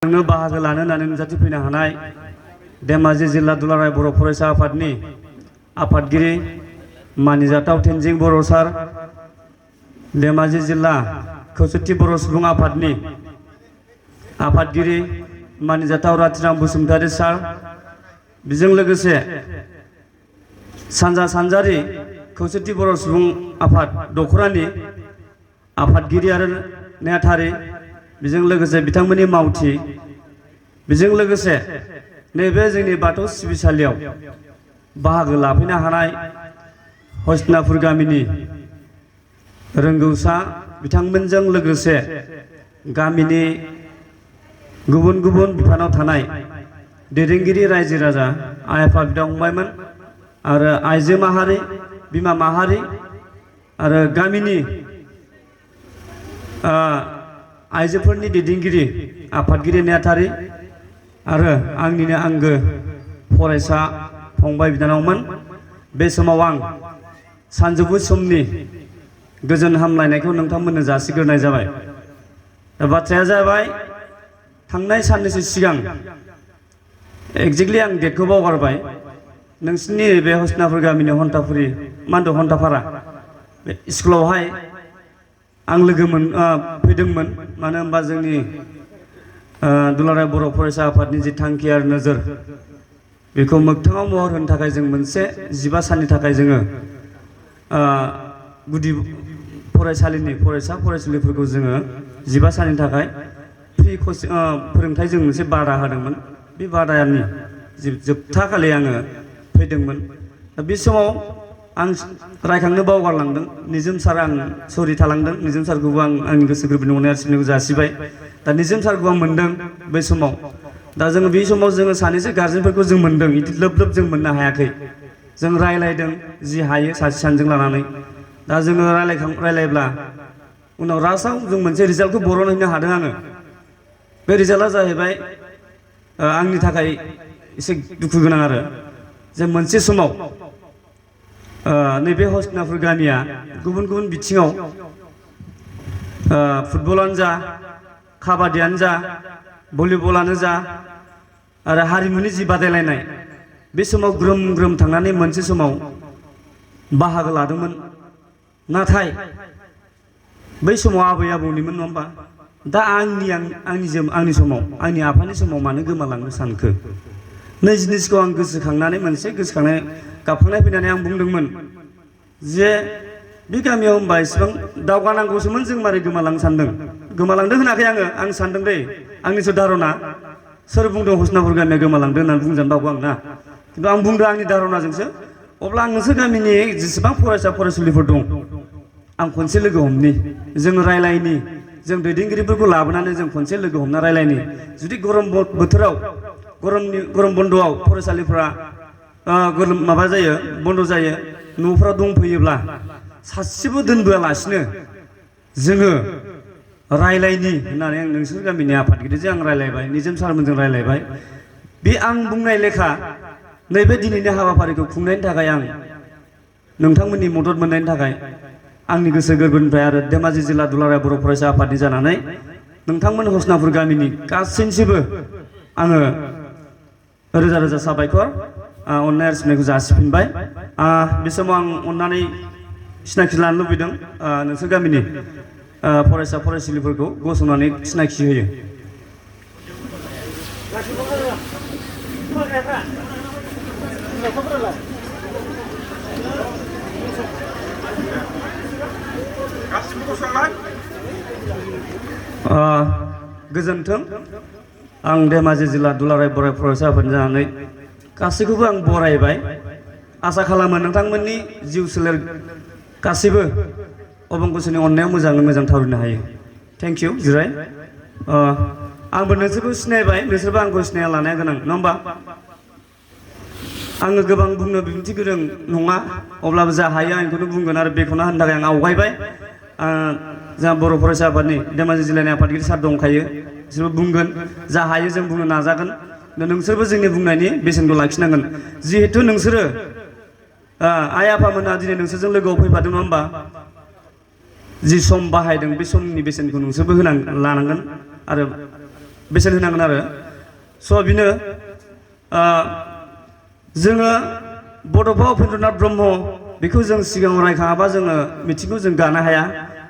बाहागो लानो होननानै नुजाथिफैनो हानाय धेमाजि जिल्ला दुलाराय बर' फरायसा आफादनि आफादगिरि मानिजाथाव तेनजिं बर' सार, धेमाजि जिल्ला खौसेथि बर' सुबुं आफादनि आफादगिरि मानिजाथाव राथिराम बसुमतारी सार, बेजों लोगोसे सानजा सानजारि खौसेथि बर' सुबुं आफाद दखरानि आफादगिरि आरो नेहाथारि, बेजों लोगोसे बिथांमोननि मावथि, बेजों लोगोसे नैबे जोंनि बाथौ सिबिसालियाव बाहागो लाफैनो हानाय हस्तिनापुर गामिनि रोंगौसा बिथांमोनजों लोगोसे गामिनि गुबुन गुबुन बिफानाव थानाय दैदेनगिरि रायजो राजा, आइ आफा, बिदा फंबायमोन आरो आइजो माहारि, बिमा माहारि आरो गामिनि आइजोफोरनि दैदेनगिरि आफादगिरि नेहाथारि आरो आंनिनो आंगो फरायसा फंबाय बिनानावमोन। बे समाव आं सानजौफु समनि गोजोन हामलायनायखौ नोंथांमोननो जासिग्रोनाय जाबाय। दा बाथ्राया जाबाय, थांनाय साननैसो सिगां एक्जेक्टलि आं डेटखौ बावगारबाय, नोंसिनि बे हस्तिनापुर गामिनि हन्तापुरि हन्तापारा बे स्कुलावहाय आं फैदोंमोन। मानो होनबा जोंनि दुलाराय बर' फरायसा आफादनि जि थांखि आरो नोजोर बेखौ मोगथाङाव महर होनो थाखाय जों मोनसे 15 साननि थाखाय जोङो गुदि फरायसालिनि फरायसा फरायसुलिफोरखौ जोङो 15 साननि थाखाय फ्रि फोरोंथाइ जों मोनसे बादा होदोंमोन। बे बादानि जोबथा खालि आङो फैदोंमोन। दा बे समाव आं रायखांनो बावगारलांदों, निजोम सार, आं सरि थालांदों। निजोम सारखौबो आं आंनि गोसो गोरबोनि अननाय आरो सिबिनायखौ जासिबाय। दा निजोम सारखौ आं मोन्दों बै समाव। दा जोङो बे समाव जोङो सानैसो गारजेनफोरखौ जों मोन्दों, बिदि लोब लोब जों मोननो हायाखै। जों रायलायदों जि हायो सासे सानैजों लानानै। दा जोङो रायलायब्ला उनाव लास्टआव जों मोनसे रिजाल्टखौ बरनहैनो हादों आङो। बे रिजाल्टआ जाहैबाय आंनि थाखाय एसे दुखु गोनां आरो जे मोनसे समाव नैबे हस्तिनापुर गामिया गुबुन गुबुन बिथिङाव फुटबलानो जा, काबादियानो जा, भलिबलानो जा आरो हारिमुनि जि बादायलायनाय, बे समाव ग्रोम ग्रोम थांनानै मोनसे समाव बाहागो लादोंमोन। नाथाय बै समाव आबै आबौनिमोन, नङा होमबा? दा आंनि समाव, आंनि आफानि समाव मानो गोमालांनो सानखो? नै जिनिसखौ आं गोसोखांनानै मोनसे गोसोखांनाय गाबखांनाय फैनानै आं बुंदोंमोन जे बे गामियाव होनबा इसेबां दावगानांगौसोमोन, जों मारै गोमालांनो सानदों? गोमालांदों होनाखै आं सानदों दै, आंनिसो धारना। सोर बुंदों हस्तिनापुर गामिया गोमालांदों होननानै बुंजानो बावगौ आं ना, खिन्थु आं बुंदों आंनि धारनाजोंसो। अब्ला आं नोंसोर गामिनि जेसेबां फरायसा फरायसुलिफोर दं, आं खनसे लोगो हमनि, जों रायलायनि, जों दैदेनगिरिफोरखौ लाबोनानै जों खनसे लोगो हमना रायलायनि। जुदि गरम बोथोराव गरम बन्द'आव फरायसालिफ्रा माबा जायो, बन्द' जायो, न'फ्राव दंफैयोब्ला सासेबो दोनबोआलासिनो जोङो रायलायनि होननानै आं नोंसोर गामिनि आफादगिरिजों आं रायलायबाय, निजोम सारमोनजों रायलायबाय। बे आं बुंनाय लेखा नैबे दिनैनि हाबाफारिखौ खुंनायनि थाखाय आं नोंथांमोननि मदद मोननायनि थाखाय आंनि गोसो गोरबोनिफ्राय आरो धेमाजि जिल्ला दुलाराय बर' फरायसा आफादनि जानानै नोंथांमोन हस्तिनापुर गामिनि गासैनिसिमबो आङो रोजा रोजा साबायखर, अननाय आरो सिबिनायखौ जासिफिनबाय। बे समाव आं अननानै सिनायथि लानो लुबैदों, नोंसोर गामिनि फरायसा फरायसुलिफोरखौ गसंनानै सिनायथि होयो। गोजोन्थों। आं धेमाजि जिल्ला दुलाराय बर' फरायसा आफादनि जानानै गासैखौबो आं बरायबाय। आसा खालामो नोंथांमोननि जिउ सोलेर गासैबो अबंगसनि अननायाव मोजाङै मोजां थावरिनो हायो। Thank you. जिराय। आंबो नोंसोरखौ सिनायबाय, नोंसोरबो आंखौ सिनायना लानाया गोनां, नङा होमबा? आङो गोबां बुंनो बिबुंथि गोरों नङा, अब्लाबो जा हायो आं बेखौनो बुंगोन आरो बेखौनो होनो थाखाय आं आवगायबाय। जोंहा बर' फरायसा आफादनि धेमाजि जिल्लानि आफादगिरि सार दंखायो, बिसोरबो बुंगोन, जा हायो जों बुंनो नाजागोन। नोंसोरबो जोंनि बुंनायनि बेसेनखौ लाखिनांगोन। जिहेथु नोंसोरो आइ आफामोनहा दिनै नोंसोरजों लोगोआव फैफादों, नङा होमबा? जि सम बाहायदों बे समनि बेसेनखौ नोंसोरबो लानांगोन आरो बेसेन होनांगोन आरो स' बिनो जोङो बड'फा उपेन्द्रनाथ ब्रह्म बेखौ जों सिगाङाव रायखाङाबा जोङो मिथिंखौ जों गानो हाया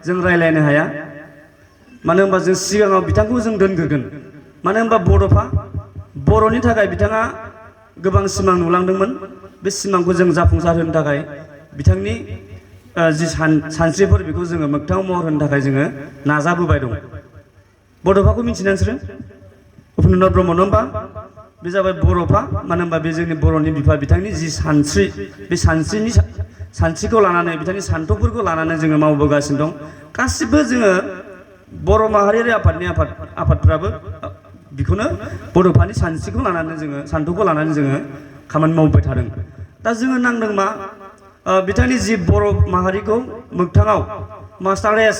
जों रायलायनो हाया मानो होनबा जों सिगाङाव बिथांखौ जों दोनग्रोगोन मानो होनबा बड'फा बर'नि थाखाय बिथाङा गोबां सिमां नुलांदोंमोन बे सिमांखौ जों जाफुंसार होनो थाखाय बिथांनि जि सानस्रिफोर बेखौ जोङो मोगथाङाव महर होनो थाखाय जोङो नाजाबोबाय दं बड'फाखौ मिथिना नोंसोरो उपेन्द्रनाथ ब्रह्म नङा होमबा बे जाबाय बर'फा मानो होनबा बे जोंनि बर'नि बिफा बिथांनि जि सानस्रि बे सानस्रिखौ लानानै बिथांनि सान्थौफोरखौ लानानै जोङो मावबोगासिनो दं गासिबो जोङो बर' माहारियारि आफादफ्राबो बेखौनो बड'फानि सानस्रिखौ लानानै जोङो सान्थौखौ लानानै जोङो खामानि मावबाय थादों दा जोङो नांदों मा बिथांनि जि बर' माहारिखौ मोगथाङाव मास्टारेस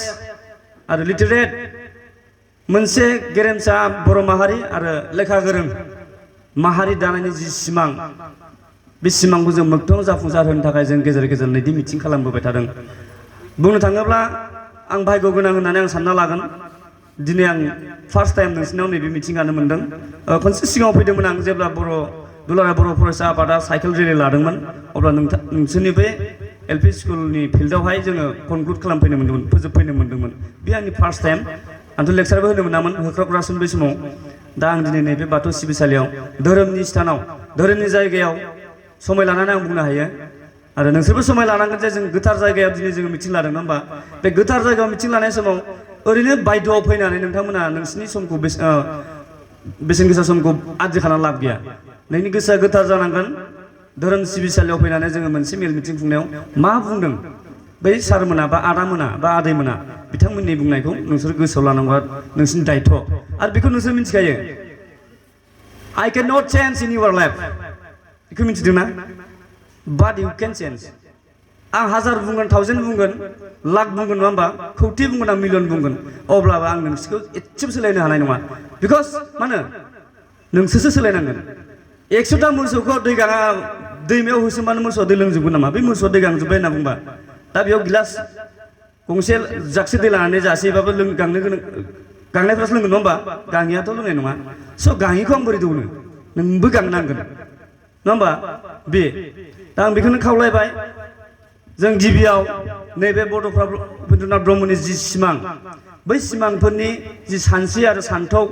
आरो लिटारेट मोनसे गेरेमसा बर' माहारि आरो लेखा गोरों माहारि दानायनि जि सिमां बे सिमांखौ जों मोगथाङाव जाफुंसार होनो थाखाय जों गेजेर गेजेर नैदि मिथिं खालामबोबाय थादों बुंनो थाङोब्ला आं भाग्य गोनां होननानै आं सानना लागोन दिनै आं फार्स्ट टाइम नोंसिनाव नैबे मिथिं गानो मोनदों खनसे सिगाङाव फैदोंमोन आं जेब्ला दुलाराय बर' फरायसा आफादा साइकेल रेलि लादोंमोन अब्ला नोंसोरनि बे एलपि स्कुलनि फिल्डआवहाय जोङो कनक्लुड खालामफैनो मोन्दोंमोन फोजोबफैनो मोन्दोंमोन बे आंनि फार्स्ट टाइम आंथ' लेक्सारबो होनो मोनामोन होख्रावग्रासोमोन बे समाव दा आं दिनै नैबे बाथौ सिबिसालियाव धोरोमनि स्थानाव धोरोमनि जायगायाव समाय लानानै आं बुंनो हायो आरो नोंसोरबो समाय लानांगोन जे जों गोथार जायगायाव दिनै जोङो मिथिं लादों नङा होमबा बे गोथार जायगायाव मिथिं लानाय समाव ओरैनो बायद'आव फैनानै नोंथांमोना नोंसिनि समखौ बेसेन गोसा समखौ आद्रि खालामना लाब गैया नोंनि गोसोआ गोथार जानांगोन धोरोम सिबिसालियाव फैनानै जोङो मोनसे मेल मिथिं खुंनायाव मा बुंदों बै सारमोना बा आदामोना बा आदैमोना बिथांमोननि बुंनायखौ नोंसोर गोसोआव लानांगौ नोंसिनि दायथ' आरो बेखौ नोंसोर मिथिखायो I cannot change in your life बेखौ मिथिदोंना but you can change आं 1000 बुंगोन 1000 बुंगोन लाख बुंगोन नङा होमबा खौथि बुंगोन आं मिलियन बुंगोन अब्लाबो आं नोंसोरखौ एसेबो सोलायनो हानाय नङा बिकज मा होनो नोंसोरसो सोलायनांगोन 100टा मोसौखौ दैमायाव होसोमबानो मोसौआ दै लोंजोबगोन नामा बे मोसौआ दै गांजोब्बाय होनना बुंबा दा बेयाव गिलास गंसे जागसे दै लानानै जासेबाबो गांनायफ्रासो लोंगोन नङा होमबा गाङियाथ' लोंनाय नङा स' गाङिखौ आं बोरै दौनो नोंबो गांनांगोन नङा होमबा बे दा आं बेखौनो खावलायबाय जों गिबियाव नैबे बड'फा उपेन्द्रनाथ ब्रह्मनि जि सिमां बै सिमांफोरनि जि सानस्रि आरो सान्थौ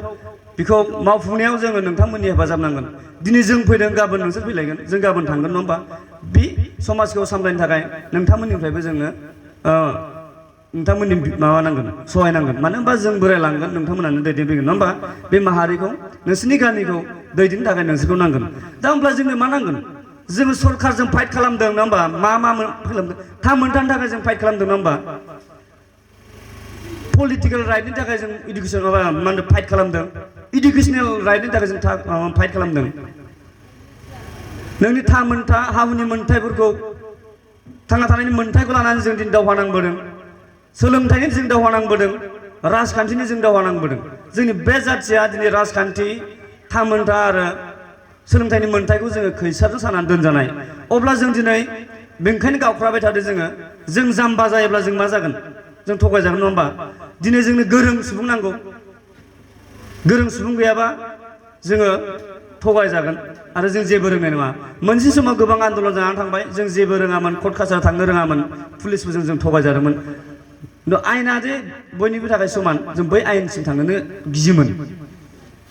बेखौ मावफुंनायाव जोङो नोंथांमोननि हेफाजाब नांगोन दिनै जों फैदों गाबोन नोंसोर फैलायगोन जों गाबोन थांगोन नङा होमबा बे समाजखौ सामलायनो थाखाय नोंथांमोननिफ्रायबो जोङो नोंथांमोननि माबा नांगोन सहाय नांगोन मानो होनबा जों बोरायलांगोन नोंथांमोनानो दैदेनफैगोन नङा होमबा बे माहारिखौ नोंसोरनि गामिखौ दैदेननो थाखाय नोंसोरखौ नांगोन दा होमब्ला जोंनो मा नांगोन जोङो सरकारजों फाइट खालामदों नङा होमबा मा खालामदों थाम मोनथामनि थाखाय जों फाइट खालामदों नङा होमबा पलिटिकेल राइटनि थाखाय जों इडुकेसन मा होनो फाइट खालामदों इडुकेसनेल राइटनि थाखाय जों फाइट खालामदों नोंनि हा हुनि मोन्थायफोरखौ थांना थानायनि मोन्थायखौ लानानै जों दिनै दावहा नांबोदों सोलोंथाइनि जों दावहा नांबोदों राजखान्थिनि जों दावहा नांबोदों जोंनि बे जाथिया दिनै राजखान्थि थामोनथा आरो सोलोंथाइनि मोन्थायखौ जोङो खैसारजों सानानै दोनजानाय अब्ला जों दिनै बेनिखायनो गावख्राबाय थादों जों जाम्बा जायोब्ला जों मा जागोन जों थगायजागोन नङा होमबा दिनै जोंनो गोरों सुबुं नांगौ गोरों सुबुं गैयाबा जोङो थगायजागोन आरो जों जेबो रोंनाय नङा मोनसे समाव गोबां आन्दलन जानानै थांबाय जों जेबो रोङामोन कर्ट कासाराव थांनो रोङामोन पुलिसफोरजों जों थगायजादोंमोन आयेना जे बयनिबो थाखाय समान जों बै आयेनसिम थांनोनो गियोमोन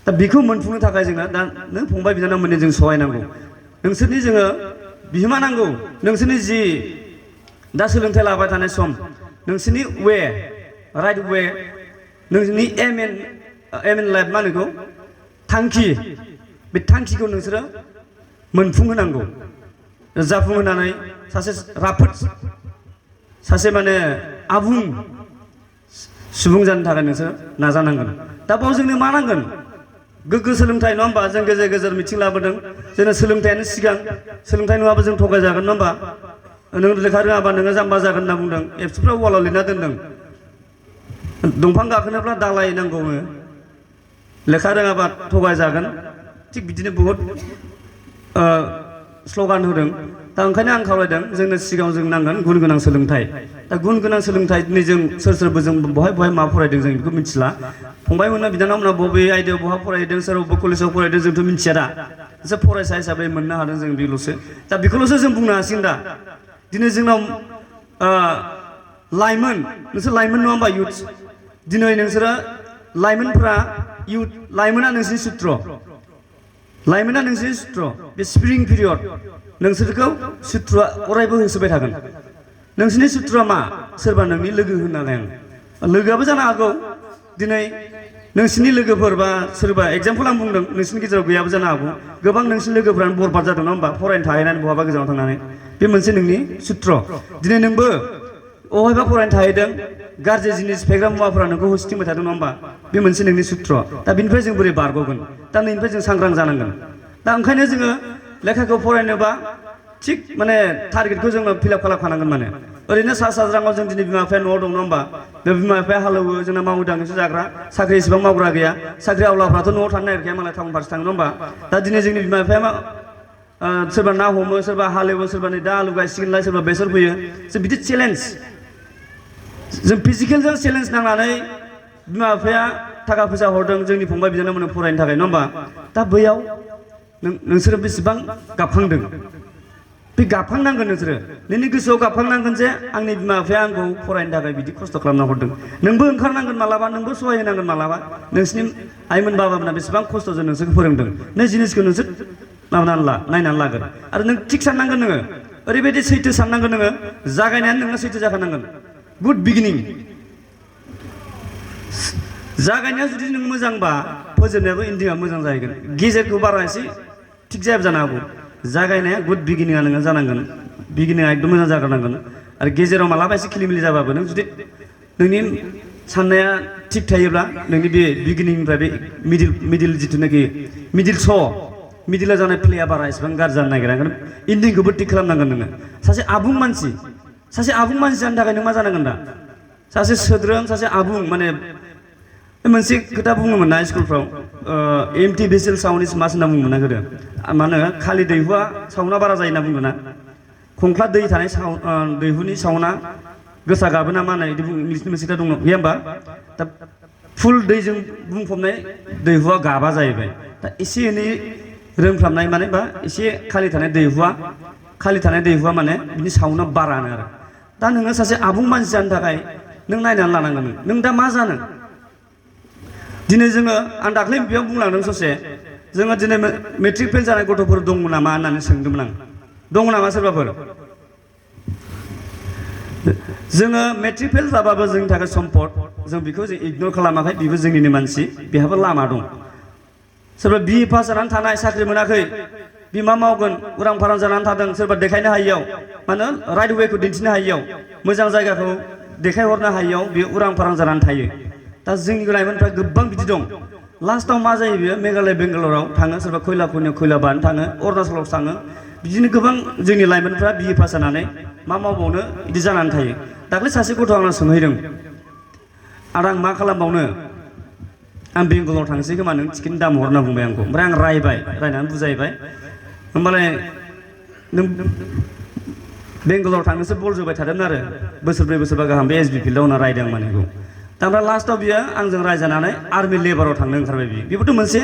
दा बेखौ मोनफुंनो थाखाय जोङो दा नों फंबाय बिनानावमोननि जों सहायनांगौ नोंसोरनि जोङो बिहोमा नांगौ नोंसोरनि जि दा सोलोंथाइ लाबाय थानाय सम नोंसोरनि राइट वे नोंसोरनि एम इन लाइफ मा होनो थांखि बे थांखिखौ नोंसोरो मोनफुंहोनांगौ जाफुंहोनानै सासे राफोद सासे माने आबुं सुबुं जानो थाखाय नोंसोर नाजानांगोन दा बाव जोंनो मा नांगोन गोग्गो सोलोंथाइ नङा होमबा जों गेजेर गेजेर मिथिं लाबोदों जोंनो सोलोंथाइयानो सिगां सोलोंथाइ नङाबा जों थगायजागोन नङा होमबा नों लेखा रोङाबा नोङो जाम्बा जागोन होनना बुंदों एबसुफ्राव वालाव लिरना दोनदों दंफां गाखोनोब्ला दालाय नांगौनो लेखा रोङाबा थगायजागोन थिग बिदिनो बहुद स्ल'गान होदों दा ओंखायनो आं खावलायदों जोंनो सिगाङाव जों नांगोन गुन गोनां सोलोंथाइ दा गुन गोनां सोलोंथाइ दिनै जों सोरबो जों बहाय मा फरायदों जों बेखौ मिथिला फंबायमोना बिनानावमोना बबे आयदायाव बहा फरायदों सोर बबे कलेजाव फरायदों जोंथ' मिथिया दा एसे फरायसा हिसाबै मोननो हादों जों बेल'सो दा बेखौल'सो जों बुंनो हासिगोन दा दिनै जोंनाव लाइमोन नोंसोर लाइमोन नङा होमबा इउथ दिनै नोंसोरो लाइमोनफ्रा इउथ लाइमोना नोंसोरनि सुत्र लाइमोना नोंसोरनि सुत्र बे स्प्रिं पिरियड नोंसोरखौ सुत्रआ अरायबो होसोबाय थागोन नोंसोरनि सुत्रआ मा सोरबा नोंनि लोगो होननानै आं लोगोआबो जानो हागौ दिनै नोंसोरनि लोगोफोर बा सोरबा एग्जाम्पल आं बुंदों नोंसोरनि गेजेराव गैयाबो जानो हागौ गोबां नोंसोरनि लोगोफ्रानो बरबाद जादों नङा होमबा फरायनो थाहैनानै बहाबा गोजानाव थांनानै बे मोनसे नोंनि सुत्र दिनै नोंबो अहायबा फरायनो थाहैदों गाज्रि जिनिस फेग्रा मुवाफोरा नोंखौ होसिथिंबाय थादों नङा होमबा बे मोनसे नोंनि सुत्र दा बिनिफ्राय जों बोरै बारग'गोन दा नैनिफ्राय जों सांग्रां जानांगोन दा ओंखायनो जोङो लेखाखौ फरायनोबा थिग माने टारगेटखौ जोङो फिलाप खालामखानांगोन माने ओरैनो सा साज्राङाव जों दिनै बिमा बिफाया न'आव दं नङा होमबा बे बिमा बिफाया हालेवो जोंना मावो दाङैसो जाग्रा साख्रि एसेबां मावग्रा गैया साख्रि आवलाफ्राथ' न'आव थानो नागिरखाया मालाय टाउन फारसे थाङो नङा होमबा दा दिनै जोंनि बिमा बिफाया मा सोरबा ना हमो सोरबा हालेवो सोरबा नै दा आलु गायसिगोनलाय सोरबा बेसर फोयो जों बिदि चेलेन्ज जों फिजिकेलजों चेलेन्ज नांनानै बिमा बिफाया थाखा फैसा हरदों जोंनि फंबाय बिनानावमोननो फरायनो थाखाय नङा होमबा दा बैयाव नोंसोरो बेसेबां गाबखांदों बे गाबखांनांगोन नोंसोरो नोंनि गोसोआव गाबखांनांगोन जे आंनि बिमा बिफाया आंखौ फरायनो थाखाय बिदि खस्थ' खालामना हरदों नोंबो ओंखारनांगोन मालाबा नोंबो सहाय होनांगोन मालाबा नोंसिनि आइमोन बाबामोना बेसेबां खस्थ'जों नोंसोरखौ फोरोंदों नों जिनिसखौ नोंसोर नायनानै लागोन आरो नों थिग साननांगोन नोङो ओरैबायदि सैथो साननांगोन नोङो जागायनायानो नोंना सैथो जाखानांगोन गुड बिगिनिं जागायनाया जुदि नों मोजांबा फोजोबनायाबो इन्दिङा मोजां जाहैगोन गेजेरखौ बारा एसे थिग जायाबो जानो हागौ जागायनाया गुड बिगिनिङा नोङो जानांगोन बिगिनिङा एकदम मोजां जाग्रोनांगोन आरो गेजेराव मालाबा एसे खिलिमिलि जाबाबो नों जुदि नोंनि साननाया थिग थायोब्ला नोंनि बे बिगिनिंनिफ्राय बे मिडिल जिथुनाखि मिडिलाव जानाय प्लेया बारा एसेबां गाज्रि जानो नागिरा इन्दिंखौबो थिग खालामनांगोन नोङो सासे आबुं मानसि जानो थाखाय नों मा जानांगोन दा सासे सोद्रोम सासे आबुं माने मोनसे खोथा बुङोमोन ना स्कुलफ्राव MT vessel sound is mass होनना बुङोमोन ना गोदो मा होनो खालि दैहुआ साउन्डआ बारा जायो होनना बुंदों ना खंख्ला दै थानाय दैहुनि साउन्डआ गोसा गाबो ना मा होननाय बिदि इंलिसनि मोनसे खोथा दङ गैया होमबा दा फुल दैजों बुंफबनाय दैहुआ गाबा जाहैबाय दा एसे एनै रोंफ्रामनाय माने बा एसे खालि थानाय दैहुआ माने बिनि साउन्डआ बारानो आरो दा नोङो सासे आबुं मानसि जानो थाखाय नों नायनानै लानांगोन नों दा मा जानो दिनै जोङो आं दाख्लै बेयाव बुंलांदों ससे जोङो दिनै मेट्रिक फेल जानाय गथ'फोर दङ नामा होननानै सोंदोंमोन आं दङ नामा सोरबाफोर जोङो मेट्रिक फेल जाबाबो जोंनि थाखाय सम्पद जों बेखौ जों इगनर खालामाखै बेबो जोंनिनो मानसि बेहाबो लामा दं सोरबा बिए पास जानानै थानाय साख्रि मोनाखै बिमा मावगोन उरां फारां जानानै थादों सोरबा देखायनो हायियाव मानो राइट वेखौ दिन्थिनो हायियाव मोजां जायगाखौ देखायहरनो हायियाव बे उरां फारां जानानै थायो दा जोंनि लाइमोनफ्रा गोबां बिदि दं लास्टआव मा जायो बेयो मेघालय बेंगालराव थाङो सोरबा खैलाखनियाव खैला बानो थाङो अरुणाचलाव थाङो बिदिनो गोबां जोंनि लाइमोनफ्रा बिए पास जानानै मा मावबावनो बिदि जानानै थायो दाख्लै सासे गथ' आंनाव सोंहैदों आरो आं मा खालामबावनो आं बेंगलाव थांसै खोमा नों टिकेटनि दाम हर होनना बुंबाय आंखौ ओमफ्राय आं रायनानै बुजायबाय होमबालाय नों बेंगलाव थांनोसो बल जोबाय थादोंमोन आरो बोसोरब्रै बोसोरबा गाहाम बे एसबि फिल्डआव होनना रायदों आं माने बेखौ दा ओमफ्राय लास्टआव बियो आंजों रायजानानै आर्मि लेबाराव थांनो ओंखारबाय बियो बेबोथ' मोनसे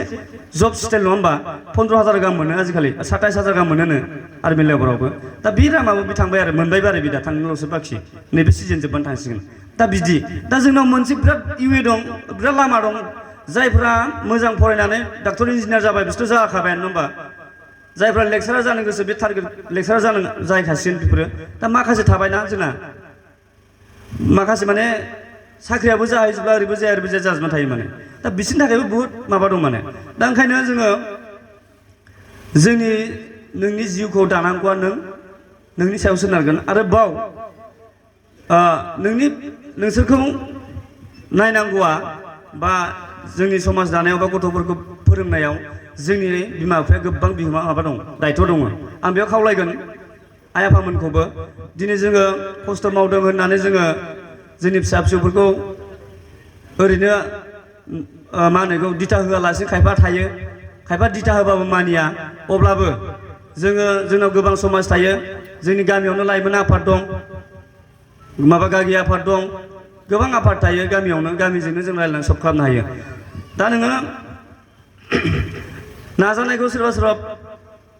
जब स्टाइल नङा होमबा 15,000 गाहाम मोनो आजिखालि 27,000 गाहाम मोनोनो आर्मि लेबारावबो दा बे रामाबो बि थांबाय आरो मोनबायबो आरो बिदा थांनोल'सो बाखि नैबे सिजन जोबबानो थांसिगोन दा बिदि दा जोंनाव मोनसे बिराद इउए दं बिराद लामा दं जायफ्रा मोजां फरायनानै डाक्टर इन्जिनियार जाबाय बिसोरथ' जाखाबाय नङा होमबा जायफ्रा लेक्सारार जानो गोसो बे टारगेट लेक्सारार जानो जाहैखासिगोन बेफोरो दा माखासे थाबायना जोंना माखासे माने साख्रियाबो जाहैजोबला ओरैबो जाया जाजोबना थायो माने दा बिसोरनि थाखायबो बुहुत माबा दं माने दा ओंखायनो जोङो नोंनि जिउखौ दानांगौआ नोंनि सायाव सोनारगोन आरो बाव नोंसोरखौ नायनांगौआ बा जोंनि समाज दानायाव बा गथ'फोरखौ फोरोंनायाव जोंनि बिमा बिफाया गोबां बिहोमा माबा दं दायथ' दङ आं बेयाव खावलायगोन आइ आफामोनखौबो दिनै जोङो खस्थ' मावदों होननानै जोङो जोंनि फिसा फिसौफोरखौ ओरैनो मा होनो बेखौ दिथा होआलासे खायफा थायो खायफा दिथा होबाबो मानिया अब्लाबो जोंनाव गोबां समाज थायो जोंनि गामियावनो लाइमोन आफाद दं माबा गागि आफाद दं गोबां आफाद थायो गामियावनो गामिजोंनो जों रायज्लायनानै सल्भ खालामनो हायो दा नोङो नाजानायखौ सोरबा सोरबा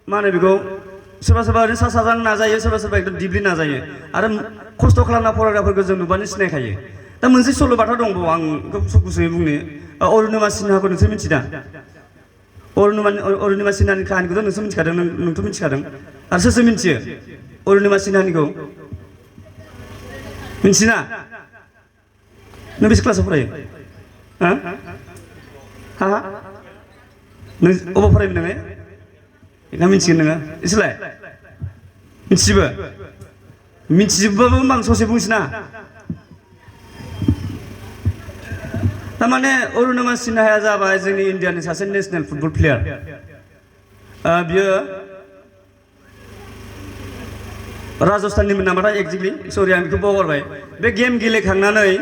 मा होनो बेखौ सोरबा सोरबा ओरैनो सा साज्रां नाजायो सोरबा सोरबा एकदम दिपलि नाजायो आरो खस्थ' खालामना फरायग्राफोरखौ जों नुबानो सिनायखायो दा मोनसे सल'बाथा दंबावो आं गुसुङै बुंनो अरुणिमा सिन्हाखौ नोंसोर मिथिदा अरुणिमा सिन्हानि काहानिखौथ' नोंसोर मिथिखादों नोंथ' मिथिखादों आरो सोर सोर मिथियो अरुणिमा सिन्हानिखौ मिथिना नों बेसे क्लासाव फरायो हा नों अबाव फरायमोन नोङो बेखौ मिथिगोन नोङो एसेलाय मिथिजोबबाबो आं ससे बुंसैना थारमाने अरुणिमा सिन्हाया जाबाय जोंनि इण्डियानि सासे नेसनेल फुटबल प्लेयार बियो राजस्थाननिमोन नामाथाय एक्जेक्टलि सरि आं बेखौ बावगारबाय बे गेम गेलेखांनानै